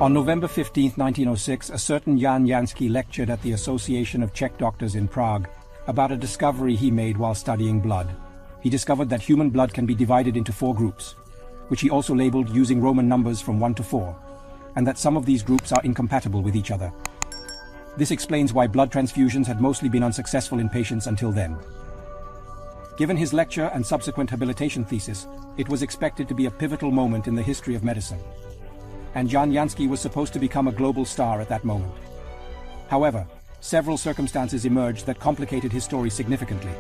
On November 15, 1906, a certain Jan Janský lectured at the Association of Czech Doctors in Prague about a discovery he made while studying blood. He discovered that human blood can be divided into 4 groups, which he also labeled using Roman numbers from 1 to 4, and that some of these groups are incompatible with each other. This explains why blood transfusions had mostly been unsuccessful in patients until then. Given his lecture and subsequent habilitation thesis, it was expected to be a pivotal moment in the history of medicine. And Jan Janský was supposed to become a global star at that moment. However, several circumstances emerged that complicated his story significantly.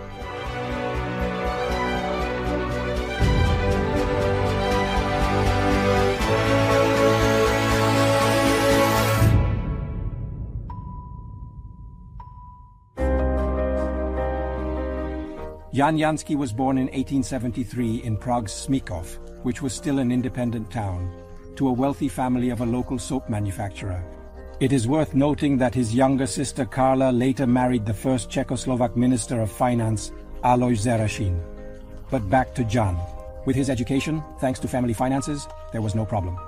Jan Janský was born in 1873 in Prague's Smíchov, which was still an independent town, to a wealthy family of a local soap manufacturer. It is worth noting that his younger sister Karla later married the first Czechoslovak Minister of Finance, Alojz Zarašín. But back to Jan. With his education, thanks to family finances, there was no problem.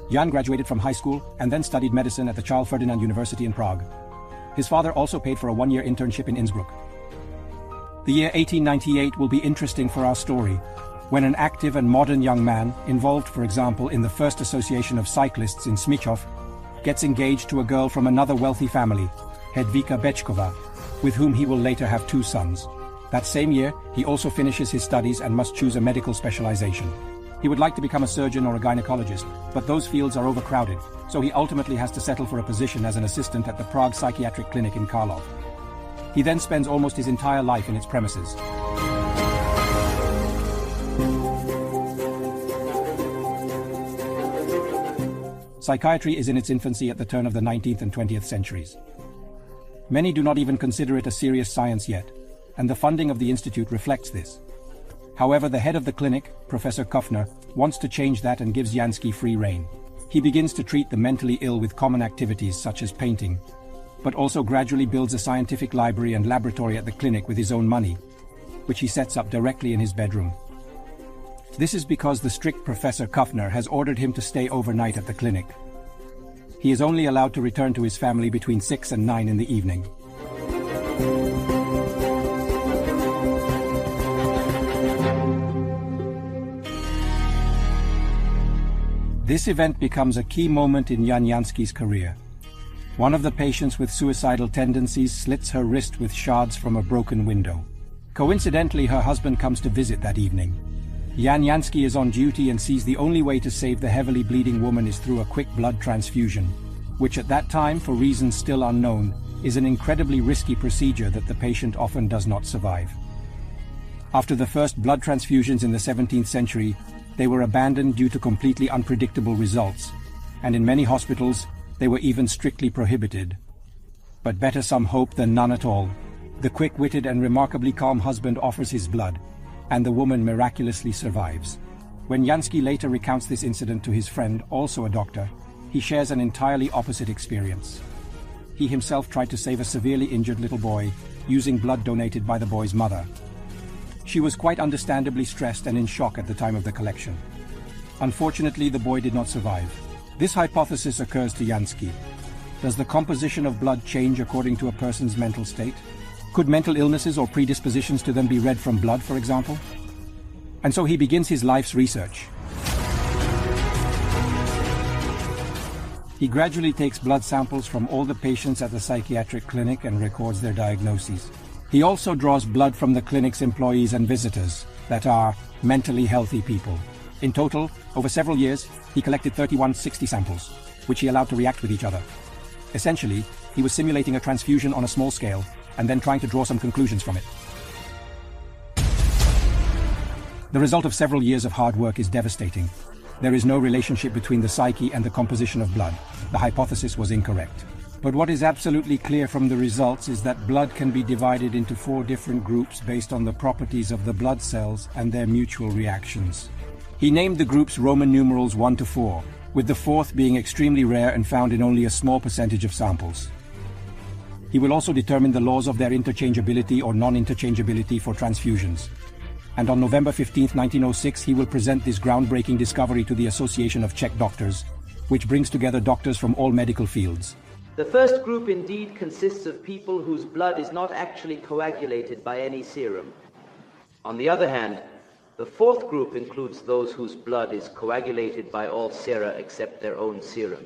Jan graduated from high school and then studied medicine at the Charles Ferdinand University in Prague. His father also paid for a 1-year internship in Innsbruck. The year 1898 will be interesting for our story, when an active and modern young man, involved for example in the first association of cyclists in Smíchov, gets engaged to a girl from another wealthy family, Hedvika Bečková, with whom he will later have 2 sons. That same year, he also finishes his studies and must choose a medical specialization. He would like to become a surgeon or a gynecologist, but those fields are overcrowded, so he ultimately has to settle for a position as an assistant at the Prague Psychiatric Clinic in Karlov. He then spends almost his entire life in its premises. Psychiatry is in its infancy at the turn of the 19th and 20th centuries. Many do not even consider it a serious science yet, and the funding of the institute reflects this. However, the head of the clinic, Professor Kuffner, wants to change that and gives Janský free rein. He begins to treat the mentally ill with common activities such as painting, but also gradually builds a scientific library and laboratory at the clinic with his own money, which he sets up directly in his bedroom. This is because the strict Professor Kuffner has ordered him to stay overnight at the clinic. He is only allowed to return to his family between 6 and 9 in the evening. This event becomes a key moment in Jan Janský's career. One of the patients with suicidal tendencies slits her wrist with shards from a broken window. Coincidentally, her husband comes to visit that evening. Jan Janský is on duty and sees the only way to save the heavily bleeding woman is through a quick blood transfusion, which at that time, for reasons still unknown, is an incredibly risky procedure that the patient often does not survive. After the first blood transfusions in the 17th century, they were abandoned due to completely unpredictable results, and in many hospitals, they were even strictly prohibited. But better some hope than none at all. The quick-witted and remarkably calm husband offers his blood, and the woman miraculously survives. When Janský later recounts this incident to his friend, also a doctor, he shares an entirely opposite experience. He himself tried to save a severely injured little boy, using blood donated by the boy's mother. She was quite understandably stressed and in shock at the time of the collection. Unfortunately, the boy did not survive. This hypothesis occurs to Janský. Does the composition of blood change according to a person's mental state? Could mental illnesses or predispositions to them be read from blood, for example? And so he begins his life's research. He gradually takes blood samples from all the patients at the psychiatric clinic and records their diagnoses. He also draws blood from the clinic's employees and visitors, that are mentally healthy people. In total, over several years, he collected 3160 samples, which he allowed to react with each other. Essentially, he was simulating a transfusion on a small scale, and then trying to draw some conclusions from it. The result of several years of hard work is devastating. There is no relationship between the psyche and the composition of blood. The hypothesis was incorrect. But what is absolutely clear from the results is that blood can be divided into 4 different groups based on the properties of the blood cells and their mutual reactions. He named the groups Roman numerals 1 to 4, with the 4th being extremely rare and found in only a small percentage of samples. He will also determine the laws of their interchangeability or non-interchangeability for transfusions. And on November 15, 1906, he will present this groundbreaking discovery to the Association of Czech Doctors, which brings together doctors from all medical fields. The first group indeed consists of people whose blood is not actually coagulated by any serum. On the other hand, the fourth group includes those whose blood is coagulated by all sera except their own serum.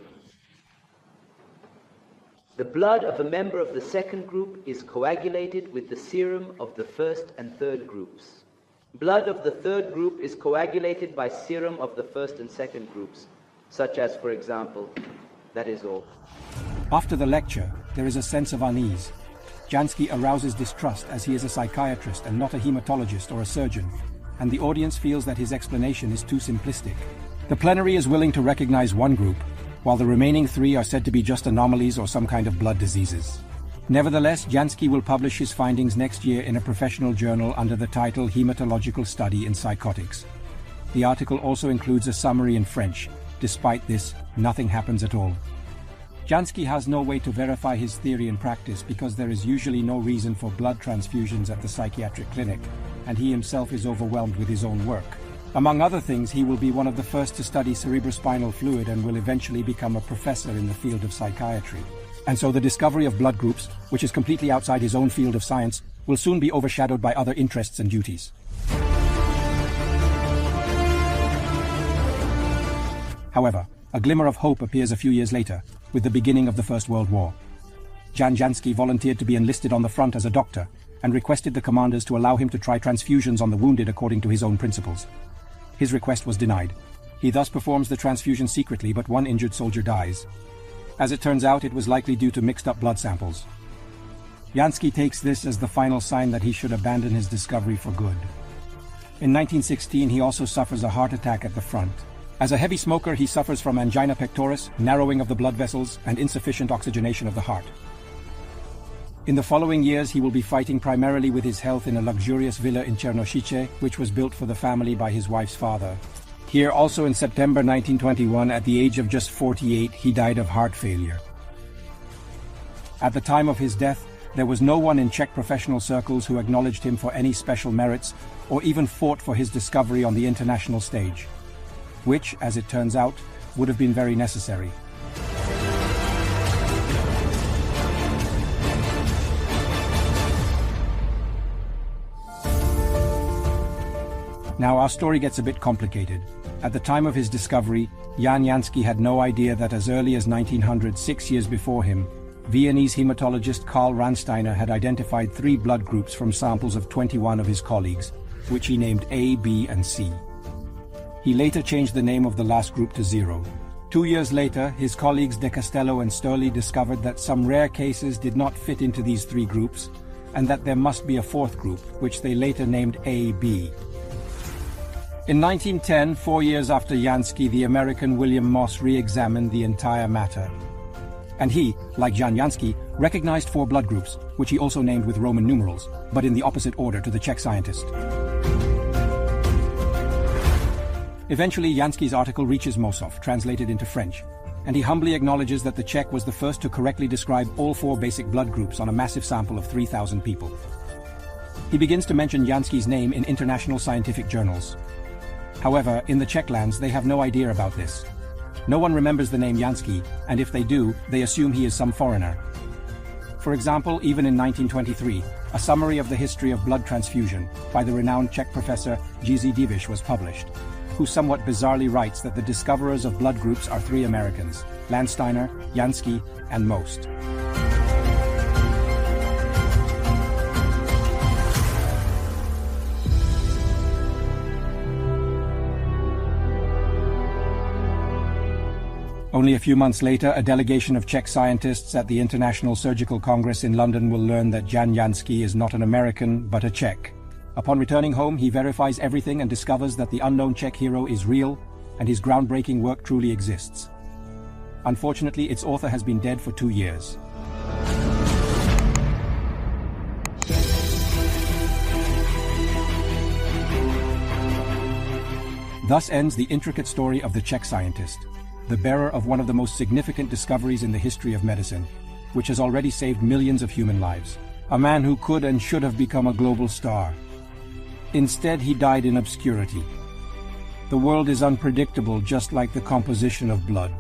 The blood of a member of the second group is coagulated with the serum of the first and third groups. Blood of the third group is coagulated by serum of the first and second groups, such as, for example, that is all. After the lecture, there is a sense of unease. Janský arouses distrust as he is a psychiatrist and not a hematologist or a surgeon, and the audience feels that his explanation is too simplistic. The plenary is willing to recognize one group, while the remaining three are said to be just anomalies or some kind of blood diseases. Nevertheless, Janský will publish his findings next year in a professional journal under the title Hematological Study in Psychotics. The article also includes a summary in French. Despite this, nothing happens at all. Janský has no way to verify his theory in practice because there is usually no reason for blood transfusions at the psychiatric clinic, and he himself is overwhelmed with his own work. Among other things, he will be one of the first to study cerebrospinal fluid and will eventually become a professor in the field of psychiatry. And so the discovery of blood groups, which is completely outside his own field of science, will soon be overshadowed by other interests and duties. However, a glimmer of hope appears a few years later, with the beginning of the First World War. Jan Janský volunteered to be enlisted on the front as a doctor, and requested the commanders to allow him to try transfusions on the wounded according to his own principles. His request was denied. He thus performs the transfusion secretly, but one injured soldier dies. As it turns out, it was likely due to mixed up blood samples. Janský takes this as the final sign that he should abandon his discovery for good. In 1916, he also suffers a heart attack at the front. As a heavy smoker, he suffers from angina pectoris, narrowing of the blood vessels, and insufficient oxygenation of the heart. In the following years, he will be fighting primarily with his health in a luxurious villa in Černošice, which was built for the family by his wife's father. Here, also in September 1921, at the age of just 48, he died of heart failure. At the time of his death, there was no one in Czech professional circles who acknowledged him for any special merits, or even fought for his discovery on the international stage, which, as it turns out, would have been very necessary. Now our story gets a bit complicated. At the time of his discovery, Jan Janský had no idea that as early as 1900, 6 years before him, Viennese hematologist Karl Ransteiner had identified 3 blood groups from samples of 21 of his colleagues, which he named A, B, and C. He later changed the name of the last group to 0. 2 years later, his colleagues De Castello and Sturley discovered that some rare cases did not fit into these 3 groups, and that there must be a 4th group, which they later named AB. In 1910, 4 years after Janský, the American William Moss re-examined the entire matter. And he, like Jan Janský, recognized 4 blood groups, which he also named with Roman numerals, but in the opposite order to the Czech scientist. Eventually, Janský's article reaches Mosov, translated into French, and he humbly acknowledges that the Czech was the first to correctly describe all 4 basic blood groups on a massive sample of 3,000 people. He begins to mention Janský's name in international scientific journals. However, in the Czech lands, they have no idea about this. No one remembers the name Janský, and if they do, they assume he is some foreigner. For example, even in 1923, a summary of the history of blood transfusion by the renowned Czech professor Jiří Diviš was published, who somewhat bizarrely writes that the discoverers of blood groups are 3 Americans, Landsteiner, Janský, and Most. Only a few months later, a delegation of Czech scientists at the International Surgical Congress in London will learn that Jan Janský is not an American, but a Czech. Upon returning home, he verifies everything and discovers that the unknown Czech hero is real, and his groundbreaking work truly exists. Unfortunately, its author has been dead for 2 years. Thus ends the intricate story of the Czech scientist, the bearer of one of the most significant discoveries in the history of medicine, which has already saved millions of human lives. A man who could and should have become a global star. Instead, he died in obscurity. The world is unpredictable, just like the composition of blood.